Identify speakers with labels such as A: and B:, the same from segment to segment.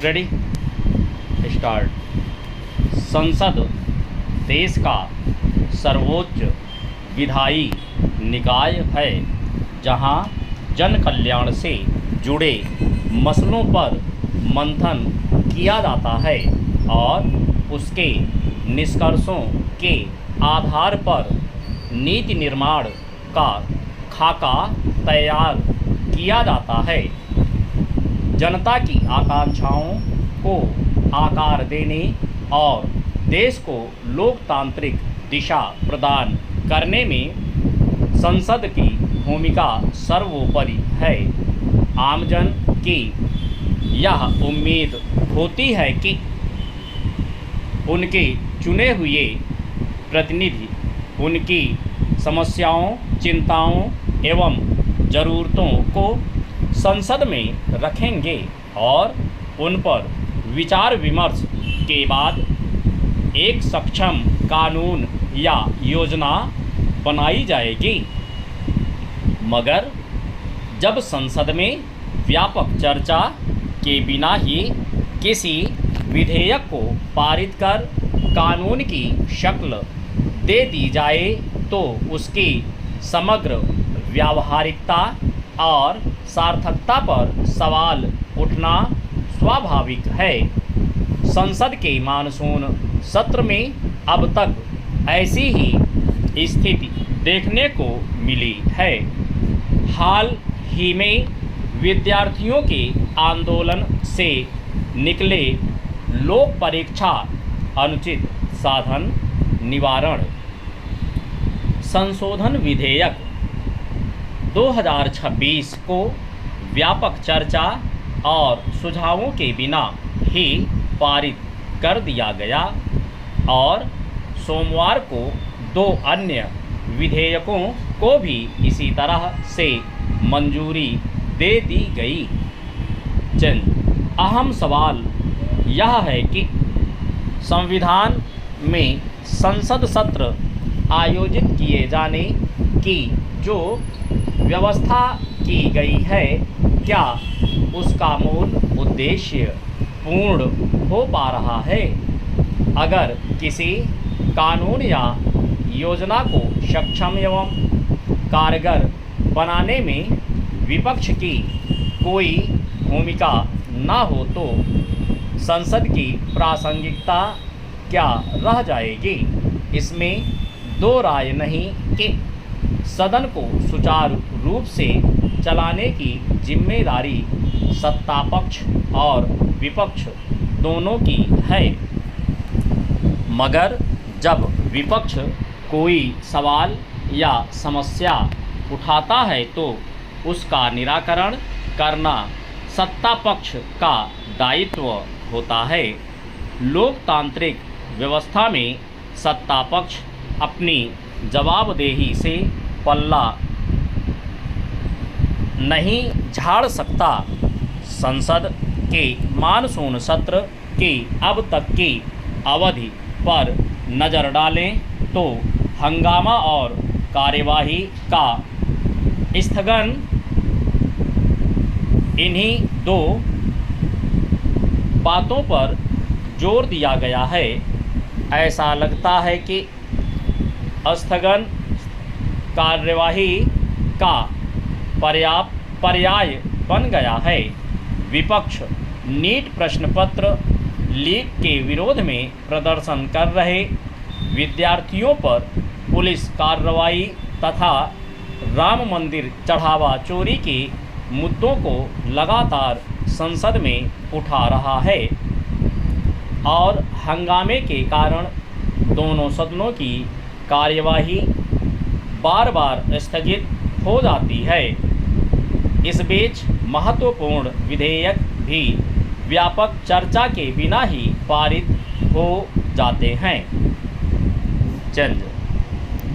A: Ready start. संसद देश का सर्वोच्च विधायी निकाय है जहां जन कल्याण से जुड़े मसलों पर मंथन किया जाता है और उसके निष्कर्षों के आधार पर नीति निर्माण का खाका तैयार किया जाता है। जनता की आकांक्षाओं को आकार देने और देश को लोकतांत्रिक दिशा प्रदान करने में संसद की भूमिका सर्वोपरि है। आमजन की यह उम्मीद होती है कि उनके चुने हुए प्रतिनिधि उनकी समस्याओं, चिंताओं एवं ज़रूरतों को संसद में रखेंगे और उन पर विचार विमर्श के बाद एक सक्षम कानून या योजना बनाई जाएगी। मगर जब संसद में व्यापक चर्चा के बिना ही किसी विधेयक को पारित कर कानून की शक्ल दे दी जाए तो उसकी समग्र व्यावहारिकता और सार्थकता पर सवाल उठना स्वाभाविक है। संसद के मानसून सत्र में अब तक ऐसी ही स्थिति देखने को मिली है। हाल ही में विद्यार्थियों के आंदोलन से निकले लोक परीक्षा अनुचित साधन निवारण संशोधन विधेयक 2026 को व्यापक चर्चा और सुझावों के बिना ही पारित कर दिया गया और सोमवार को 2 अन्य विधेयकों को भी इसी तरह से मंजूरी दे दी गई। चंद अहम सवाल यह है कि संविधान में संसद सत्र आयोजित किए जाने की जो व्यवस्था की गई है, क्या उसका मूल उद्देश्य पूर्ण हो पा रहा है? अगर किसी कानून या योजना को सक्षम एवं कारगर बनाने में विपक्ष की कोई भूमिका न हो तो संसद की प्रासंगिकता क्या रह जाएगी? इसमें दो राय नहीं कि सदन को सुचारू रूप से चलाने की जिम्मेदारी सत्तापक्ष और विपक्ष दोनों की है। मगर जब विपक्ष कोई सवाल या समस्या उठाता है तो उसका निराकरण करना सत्तापक्ष का दायित्व होता है। लोकतांत्रिक व्यवस्था में सत्तापक्ष अपनी जवाबदेही से पल्ला नहीं झाड़ सकता। संसद के मानसून सत्र की अब तक की अवधि पर नज़र डालें तो हंगामा और कार्यवाही का स्थगन इन्हीं 2 बातों पर जोर दिया गया है। ऐसा लगता है कि स्थगन कार्यवाही का पर्याय बन गया है। विपक्ष नीट प्रश्न पत्र लीक के विरोध में प्रदर्शन कर रहे विद्यार्थियों पर पुलिस कार्रवाई तथा राम मंदिर चढ़ावा चोरी के मुद्दों को लगातार संसद में उठा रहा है और हंगामे के कारण दोनों सदनों की कार्यवाही बार बार स्थगित हो जाती है। इस बीच महत्वपूर्ण विधेयक भी व्यापक चर्चा के बिना ही पारित हो जाते हैं। चंद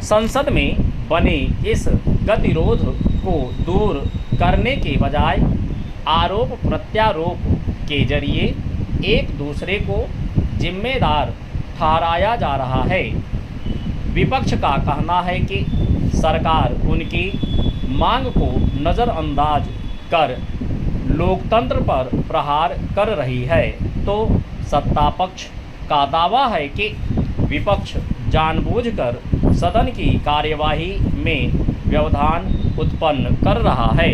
A: संसद में बने इस गतिरोध को दूर करने के बजाय आरोप प्रत्यारोप के जरिए एक दूसरे को जिम्मेदार ठहराया जा रहा है। विपक्ष का कहना है कि सरकार उनकी मांग को नज़रअंदाज कर लोकतंत्र पर प्रहार कर रही है, तो सत्ता पक्ष का दावा है कि विपक्ष जानबूझकर सदन की कार्यवाही में व्यवधान उत्पन्न कर रहा है।